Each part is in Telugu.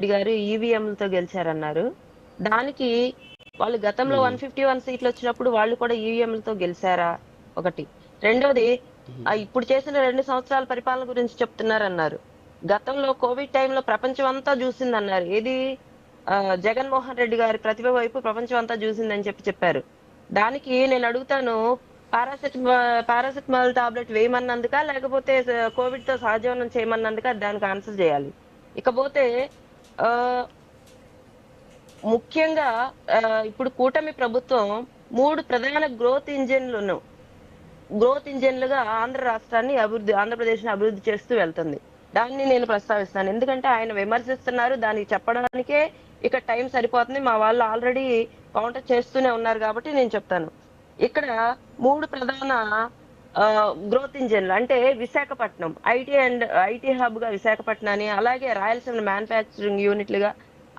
రెడ్డి గారు ఈవీఎంలతో గెలిచారన్నారు. దానికి వాళ్ళు గతంలో హ్మ్. 151 సీట్లు వచ్చినప్పుడు వాళ్ళు కూడా ఈవీఎంలతో గెలిచారా? ఒకటి. రెండోది హ్మ్. ఇప్పుడు చేసిన 2 సంవత్సరాల పరిపాలన గురించి చెప్తున్నారన్నారు. గతంలో కోవిడ్ టైంలో ప్రపంచం అంతా చూసిందన్నారు. ఏది జగన్మోహన్ రెడ్డి గారి ప్రతిభ వైపు ప్రపంచం అంతా చూసిందని చెప్పారు. దానికి నేను అడుగుతాను, పారాసెటమాల్ టాబ్లెట్ వేయమన్నందుకా లేకపోతే కోవిడ్ తో సహజీవనం చేయమన్నందుకా దానికి ఆన్సర్ చేయాలి. ఇకపోతే ఆ ముఖ్యంగా ఇప్పుడు కూటమి ప్రభుత్వం 3 ప్రధాన గ్రోత్ ఇంజిన్లుగా ఆంధ్రప్రదేశ్‌ని అభివృద్ధి చేస్తూ వెళ్తుంది. దాన్ని నేను ప్రస్తావిస్తాను. ఎందుకంటే ఆయన విమర్శిస్తున్నారు. దానికి చెప్పడానికే ఇక టైం సరిపోతుంది. మా వాళ్ళు ఆల్రెడీ కౌంటర్ చేస్తూనే ఉన్నారు కాబట్టి నేను చెప్తాను. ఇక్కడ 3 ప్రధాన గ్రోత్ ఇంజిన్లు అంటే విశాఖపట్నం ఐటీ హబ్‌గా విశాఖపట్నాన్ని, అలాగే రాయలసీమ మ్యానుఫ్యాక్చరింగ్ యూనిట్‌లుగా,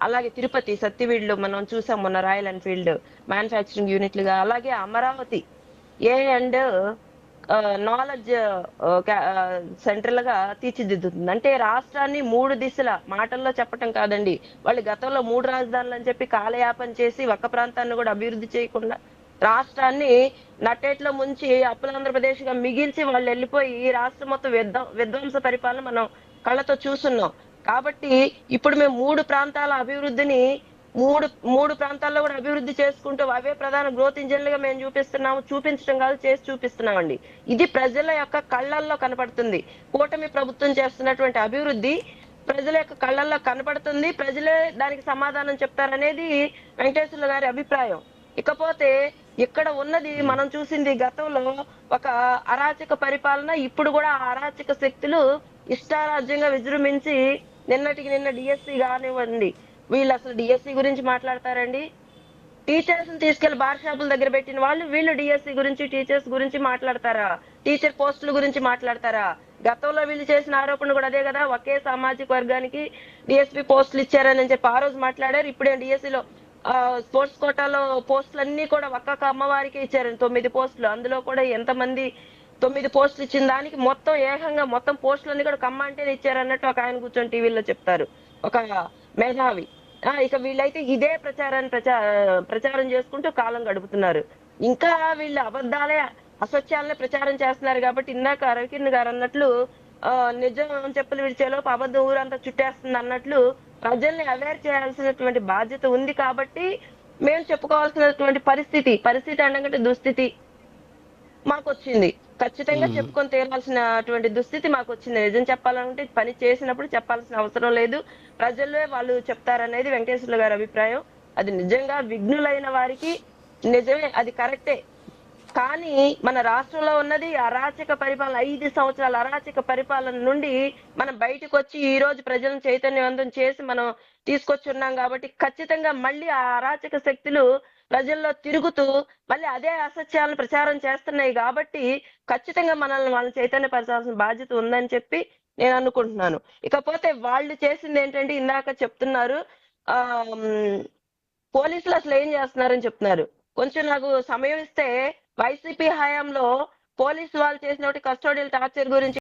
అలాగే తిరుపతి సత్యవీడులో మనం చూసాం మొన్న రాయల్ ఎన్‌ఫీల్డ్ మ్యానుఫ్యాక్చరింగ్ యూనిట్‌లుగా, అలాగే అమరావతి ఏ అండ్ నాలెడ్జ్ సెంట్రల్ గా తీర్చిదిద్దుతుంది. అంటే రాష్ట్రాన్ని 3 దిశల మాటల్లో చెప్పటం కాదండి. వాళ్ళు గతంలో 3 రాజధానులు అని చెప్పి కాలయాపన చేసి ఒక్క ప్రాంతాన్ని కూడా అభివృద్ధి చేయకుండా రాష్ట్రాన్ని నట్టేట్లో ముంచి అప్పులాంధ్రప్రదేశ్ గా మిగిల్చి వాళ్ళు వెళ్ళిపోయి ఈ రాష్ట్రం మొత్తం విధ్వంస పరిపాలన మనం కళ్ళతో చూస్తున్నాం. కాబట్టి ఇప్పుడు మేము 3 ప్రాంతాల అభివృద్ధిని మూడు మూడు ప్రాంతాల్లో కూడా అభివృద్ధి చేసుకుంటూ అవే ప్రధాన గ్రోత్ ఇంజన్లుగా మేము చూపించడం కాదు, చేసి చూపిస్తున్నామండి. ఇది ప్రజల యొక్క కళ్ళల్లో కనపడుతుంది. కూటమి ప్రభుత్వం చేస్తున్నటువంటి అభివృద్ధి ప్రజల యొక్క కళ్ళల్లో కనపడుతుంది. ప్రజలే దానికి సమాధానం చెప్తారనేది వెంకటేశ్వర్ల గారి అభిప్రాయం. ఇకపోతే ఇక్కడ ఉన్నది హ్మ్. మనం చూసింది గతంలో ఒక అరాచక పరిపాలన. ఇప్పుడు కూడా ఆ అరాచక శక్తులు ఇష్టారాజ్యంగా విజృంభించి నిన్నటికి నిన్న డిఎస్సి కానివ్వండి, వీళ్ళు అసలు డిఎస్సి గురించి మాట్లాడతారండి? టీచర్స్ ని తీసుకెళ్లి బార్ షాపుల దగ్గర పెట్టిన వాళ్ళు వీళ్ళు డిఎస్సి గురించి, టీచర్స్ గురించి మాట్లాడతారా? టీచర్ పోస్టుల గురించి మాట్లాడతారా? గతంలో వీళ్ళు చేసిన ఆరోపణలు కూడా అదే కదా, ఒకే సామాజిక వర్గానికి డిఎస్పి పోస్టులు ఇచ్చారని చెప్పి ఆ రోజు మాట్లాడారు. ఇప్పుడే డిఎస్సిలో స్పోర్ట్స్ కోటాలో పోస్టులన్నీ కూడా ఒక్కొక్క అమ్మవారికి ఇచ్చారని 9 పోస్టులు. అందులో కూడా ఎంతమంది 9 పోస్టులు ఇచ్చిన దానికి మొత్తం ఏకంగా మొత్తం పోస్టులన్నీ కూడా కమ్మ అంటేనే ఇచ్చారన్నట్టు ఒక ఆయన కూర్చొని టీవీలో చెప్తారు, ఒక మేధావి. ఇక వీళ్ళైతే ఇదే ప్రచారం చేసుకుంటూ కాలం గడుపుతున్నారు. ఇంకా వీళ్ళు అబద్ధాలే అసత్యాలనే ప్రచారం చేస్తున్నారు కాబట్టి ఇందాక రవికిరణ్ గారు అన్నట్లు నిజం చెప్పులు విడిచేలోపు అబద్ధం ఊరంతా చుట్టేస్తుంది అన్నట్లు ప్రజల్ని అవేర్ చేయాల్సినటువంటి బాధ్యత ఉంది కాబట్టి మేము చెప్పుకోవాల్సినటువంటి పరిస్థితి అనకంటే దుస్థితి మాకొచ్చింది. ఖచ్చితంగా హ్మ్. చెప్పుకొని తీరాల్సినటువంటి దుస్థితి మాకొచ్చింది. నిజం చెప్పాలంటే పని చేసినప్పుడు చెప్పాల్సిన అవసరం లేదు. ప్రజలే వాళ్ళు చెప్తారనేది వెంకటేశ్వర్లు గారి అభిప్రాయం. అది నిజంగా విఘ్నులైన వారికి నిజమే, అది కరెక్టే. కానీ మన రాష్ట్రంలో ఉన్నది అరాచక పరిపాలన. 5 సంవత్సరాల అరాచక పరిపాలన నుండి మనం బయటకొచ్చి ఈ రోజు ప్రజలను చైతన్యవంతం చేసి మనం తీసుకొచ్చున్నాం కాబట్టి ఖచ్చితంగా మళ్ళీ ఆ అరాచక శక్తులు ప్రజల్లో తిరుగుతూ మళ్ళీ అదే అసత్యాలను ప్రచారం చేస్తున్నాయి కాబట్టి ఖచ్చితంగా వాళ్ళని చైతన్యపరచాల్సిన బాధ్యత ఉందని చెప్పి నేను అనుకుంటున్నాను. ఇకపోతే వాళ్ళు చేసింది ఏంటంటే ఇందాక చెప్తున్నారు, ఆ పోలీసులు అసలు ఏం చేస్తున్నారని చెప్తున్నారు. కొంచెం నాకు సమయం ఇస్తే వైసీపీ హయాంలో పోలీసు వాళ్ళు చేసినటువంటి కస్టోడియల్ టార్చర్ గురించి